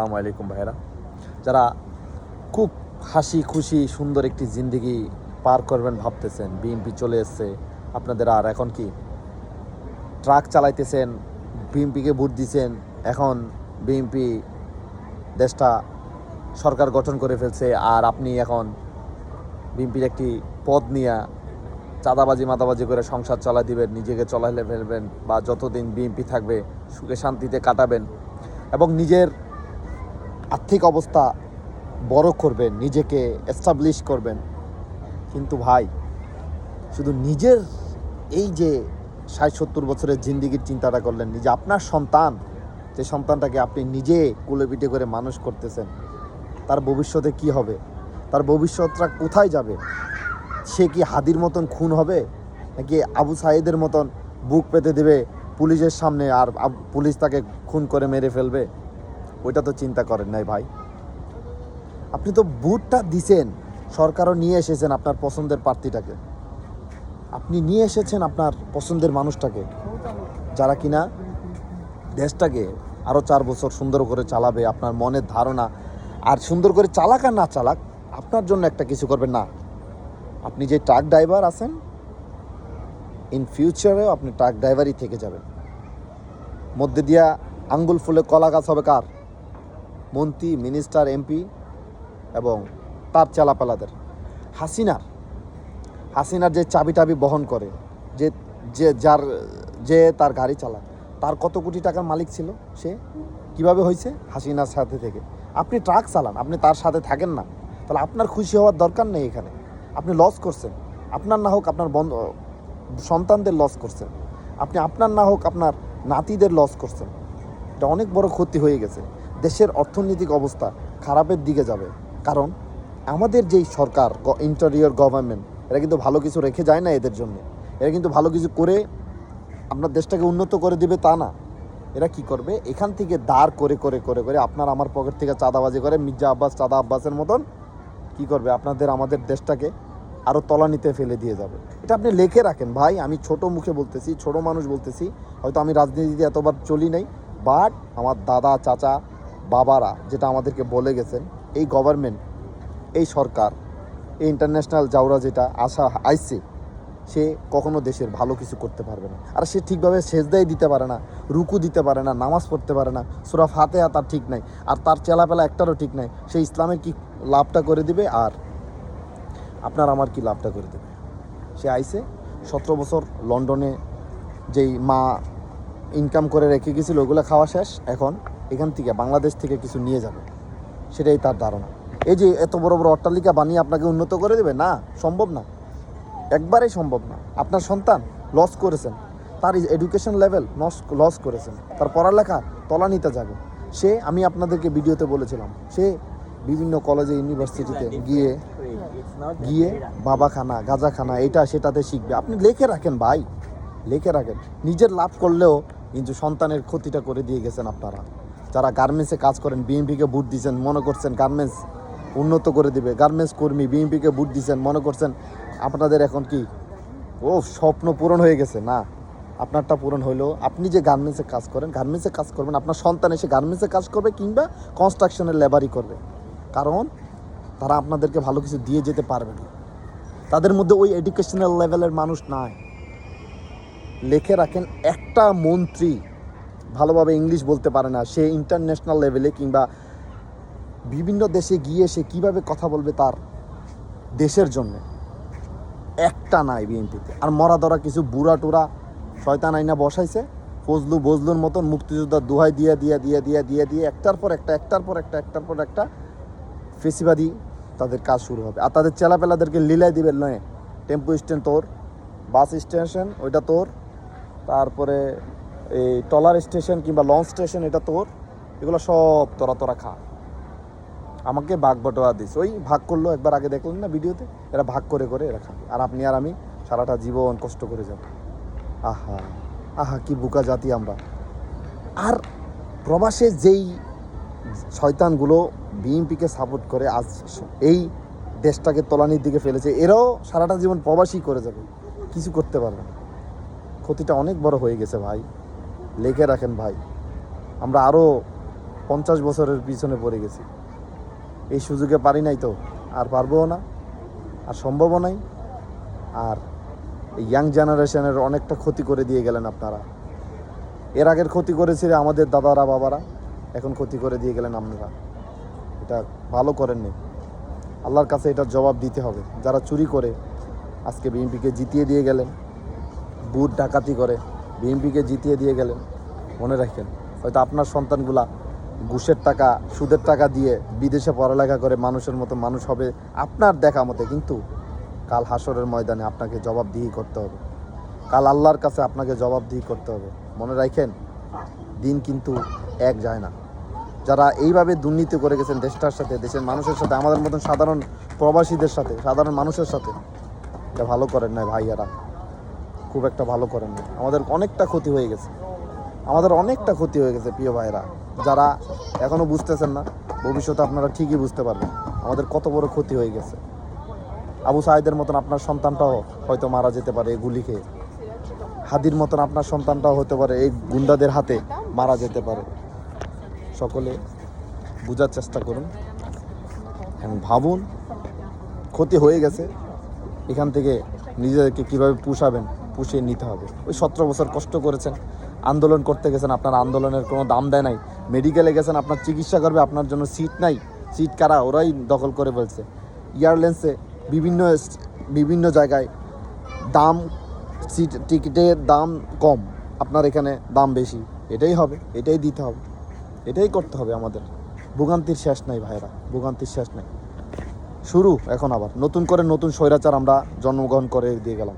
আসসালামু আলাইকুম ভাইরা, যারা খুব হাসি খুশি সুন্দর একটি জিন্দেগি পার করবেন ভাবতেছেন, বিএনপি চলে এসছে আপনাদের, আর এখন কি ট্রাক চালাইতেছেন, বিএনপিকে ভোট দিছেন, এখন বিএনপি দেশটা সরকার গঠন করে ফেলছে, আর আপনি এখন বিএনপির একটি পদ নিয়ে চাঁদাবাজি মাদাবাজি করে সংসার চালা দিবেন, নিজেকে চলাইলে ফেলবেন, বা যতদিন বিএনপি থাকবে সুখে শান্তিতে কাটাবেন এবং নিজের আর্থিক অবস্থা বড় করবেন, নিজেকে এস্টাবলিশ করবেন। কিন্তু ভাই, শুধু নিজের এই যে ৬০-৭০ বছরের জিন্দিগির চিন্তাটা করলেন, নিজে আপনার সন্তান, যে সন্তানটাকে আপনি নিজে কোলে পিঠে করে মানুষ করতেছেন, তার ভবিষ্যতে কি হবে, তার ভবিষ্যৎটা কোথায় যাবে? সে কি হাদির মতন খুন হবে, নাকি আবু সাইদের মতন বুক পেতে দেবে পুলিশের সামনে, আর পুলিশ তাকে খুন করে মেরে ফেলবে? ওইটা তো চিন্তা করেন নাই ভাই। আপনি তো ভোটটা দিছেন, সরকারও নিয়ে এসেছেন আপনার পছন্দের প্রার্থীটাকে, আপনি নিয়ে এসেছেন আপনার পছন্দের মানুষটাকে, যারা কিনা দেশটাকে আরও 4 বছর সুন্দর করে চালাবে। আপনার মনের ধারণা, আর সুন্দর করে চালাক আর না চালাক, আপনার জন্য একটা কিছু করবেন না। আপনি যে ট্রাক ড্রাইভার আছেন, ইন ফিউচারেও আপনি ট্রাক ড্রাইভারই থেকে যাবেন। মধ্যে দিয়া আঙ্গুল ফুলে কলা গাছ হবে কার? মন্ত্রী, মিনিস্টার, এমপি এবং তার চালাপালাদের। হাসিনার যে চাবি টাবি বহন করে, যে যে যার যে তার গাড়ি চালায়, তার কত কোটি টাকার মালিক ছিল সে? কিভাবে হয়েছে? হাসিনার সাথে থেকে। আপনি ট্রাক চালান, আপনি তার সাথে থাকেন না, তাহলে আপনার খুশি হওয়ার দরকার নেই। এখানে আপনি লস করছেন, আপনার না হোক আপনার সন্তানদের লস করছেন, আপনি আপনার না হোক আপনার নাতিদের লস করছেন। এটা অনেক বড় ক্ষতি হয়ে গেছে। দেশের অর্থনৈতিক অবস্থা খারাপের দিকে যাবে, কারণ আমাদের যেই সরকার, ইন্টেরিয়র গভর্নমেন্ট, এরা কিন্তু ভালো কিছু রেখে যায় না এদের জন্য। এরা কিন্তু ভালো কিছু করে আপনার দেশটাকে উন্নত করে দিবে তা না। এরা কি করবে? এখান থেকে দাঁড় করে করে করে করে আপনার আমার পকেট থেকে চাঁদাবাজি করে মির্জা আব্বাস, চাঁদা আব্বাসের মতন কি করবে? আপনাদের আমাদের দেশটাকে আরও তলানিতে ফেলে দিয়ে যাবে। এটা আপনি লিখে রাখেন ভাই। আমি ছোট মুখে বলতেছি, ছোট মানুষ বলতেছি, হয়তো আমি রাজনীতিতে এতবার চলি নাই, বাট আমার দাদা, চাচা, বাবারা যেটা আমাদেরকে বলে গেছেন, এই গভর্নমেন্ট, এই সরকার, এই ইন্টারন্যাশনাল জাউরা যেটা আইসে, সে কখনো দেশের ভালো কিছু করতে পারবে না। আর সে ঠিকভাবে সেজদাই দিতে পারে না, রুকু দিতে পারে না, নামাজ পড়তে পারে না, সূরা ফাতিহা তার ঠিক নাই, আর তার চেলাপেলা একটারও ঠিক নাই। সে ইসলামের কি লাভটা করে দিবে, আর আপনার আমার কি লাভটা করে দেবে? সে আইসে 17 বছর লন্ডনে যেই মা ইনকাম করে রেখে গেছিল, ওগুলো খাওয়া শেষ, এখন এখান থেকে বাংলাদেশ থেকে কিছু নিয়ে যাবে, সেটাই তার ধারণা। এই যে এত বড় বড় অট্টালিকা বানিয়ে আপনাকে উন্নত করে দেবে, না, সম্ভব না, একবারেই সম্ভব না। আপনার সন্তান লস করেছেন, তার এডুকেশন লেভেল লস করেছেন, তার পড়ালেখা তলানিতে যাবে। আমি আপনাদেরকে ভিডিওতে বলেছিলাম, সে বিভিন্ন কলেজে, ইউনিভার্সিটিতে গিয়ে বাবা খানা, গাঁজা খানা, এটা সেটাতে শিখবে। আপনি লিখে রাখেন ভাই, লিখে রাখেন। নিজের লাভ করলেও কিন্তু সন্তানের ক্ষতিটা করে দিয়ে গেছেন আপনারা। যারা গার্মেন্টসে কাজ করেন, বিএনপিকে ভোট দিয়েছেন, মনে করছেন গার্মেন্টস উন্নত করে দিবে। গার্মেন্টস কর্মী, বিএনপিকে ভোট দিয়েছেন, মনে করছেন আপনাদের এখন কি স্বপ্ন পূরণ হয়ে গেছে। না, আপনারটা পূরণ হইলেও আপনি যে গার্মেন্টসে কাজ করেন, গার্মেন্টসে কাজ করবেন, আপনার সন্তান এসে গার্মেন্টসে কাজ করবে কিংবা কনস্ট্রাকশনের লেবারই করবে, কারণ তারা আপনাদেরকে ভালো কিছু দিয়ে যেতে পারবে না। তাদের মধ্যে ওই এডুকেশনাল লেভেলের মানুষ নাই। লিখে রাখেন, একটা মন্ত্রী ভালোভাবে ইংলিশ বলতে পারে না, সে ইন্টারন্যাশনাল লেভেলে কিংবা বিভিন্ন দেশে গিয়ে সে কীভাবে কথা বলবে তার দেশের জন্য, একটা নাই বিএনপিতে। আর মরা ধরা কিছু বুড়া টুরা শয়তান আইনা বসাইছে, বজলুর মতন মুক্তিযোদ্ধার দোহাই দিয়ে দিয়ে দিয়ে দিয়ে দিয়ে দিয়ে একটার পর একটা ফেসিবাদী তাদের কাজ শুরু হবে। আর তাদের চেলাপেলাদেরকে লীলাই দিবেন, নয় টেম্পো স্ট্যান্ড তোর, বাস স্টেশন ওইটা তোর, তারপরে এই ট্রলার স্টেশন কিংবা লঞ্চ স্টেশন এটা তোর, এগুলো সব তোরা খা। আমাকে ভাগ বটোয়া দিস, ওই ভাগ করলো একবার আগে দেখলেন না ভিডিওতে, এরা ভাগ করে করে এরা খাবে, আর আপনি আর আমি সারাটা জীবন কষ্ট করে যাব। আহা আহা, কি বোকা জাতি আমরা। আর প্রবাসে যেই শয়তানগুলো বিএনপিকে সাপোর্ট করে আজ এই দেশটাকে তলানির দিকে ফেলেছে, এরাও সারাটা জীবন প্রবাসী করে যাবে, কিছু করতে পারবে না। ক্ষতিটা অনেক বড় হয়ে গেছে ভাই, লিখে রাখেন ভাই। আমরা আরও 50 বছরের পিছনে পড়ে গেছি। এই সুযোগে পারি নাই তো, আর পারবও না, আর সম্ভবও নাই। আর এই ইয়াং জেনারেশনের অনেকটা ক্ষতি করে দিয়ে গেলেন আপনারা। এর আগের ক্ষতি করেছিল আমাদের দাদারা বাবারা, এখন ক্ষতি করে দিয়ে গেলেন আপনারা। এটা ভালো করেননি। আল্লাহর কাছে এটার জবাব দিতে হবে। যারা চুরি করে আজকে বিএনপিকে জিতিয়ে দিয়ে গেলেন, বুথ ডাকাতি করে বিএনপিকে জিতিয়ে দিয়ে গেলেন, মনে রাখেন হয়তো আপনার সন্তানগুলা ঘুষের টাকা সুদের টাকা দিয়ে বিদেশে পড়ালেখা করে মানুষের মতো মানুষ হবে আপনার দেখা মতে, কিন্তু কাল হাসরের ময়দানে আপনাকে জবাবদিহি করতে হবে। কাল আল্লাহর কাছে আপনাকে জবাবদিহি করতে হবে। মনে রাখেন, দিন কিন্তু এক যায় না। যারা এইভাবে দুর্নীতি করে গেছেন দেশটার সাথে, দেশের মানুষের সাথে, আমাদের মতন সাধারণ প্রবাসীদের সাথে, সাধারণ মানুষের সাথে, এটা ভালো করেন না ভাইয়ারা, খুব একটা ভালো করেন না। আমাদের অনেকটা ক্ষতি হয়ে গেছে, আমাদের অনেকটা ক্ষতি হয়ে গেছে প্রিয় ভাইরা। যারা এখনও বুঝতেছেন না, ভবিষ্যতে আপনারা ঠিকই বুঝতে পারবেন আমাদের কত বড় ক্ষতি হয়ে গেছে। আবু সাঈদের মতন আপনার সন্তানটাও হয়তো মারা যেতে পারে এই গুলি খেয়ে। হাদির মতন আপনার সন্তানটাও হতে পারে এই গুন্ডাদের হাতে মারা যেতে পারে। সকলে বোঝার চেষ্টা করুন এবং ভাবুন, ক্ষতি হয়ে গেছে, এখান থেকে নিজেদেরকে কীভাবে পুষিয়ে নিতে হবে। ওই 17 বছর কষ্ট করেছেন, আন্দোলন করতে গেছেন, আপনার আন্দোলনের কোনো দাম দেয় নাই। মেডিকেলে গেছেন, আপনার চিকিৎসা করবে, আপনার জন্য সিট নাই। সিট কারা? ওরাই দখল করে ফেলছে। এয়ারলাইন্সে বিভিন্ন জায়গায় দাম, সিট টিকিটের দাম কম, আপনার এখানে দাম বেশি। এটাই হবে, এটাই দিতে হবে, এটাই করতে হবে আমাদের। ভোগান্তির শেষ নাই ভাইরা, ভোগান্তির শেষ নাই। শুরু এখন আবার নতুন করে নতুন স্বৈরাচার আমরা জন্মগ্রহণ করে দিয়ে গেলাম।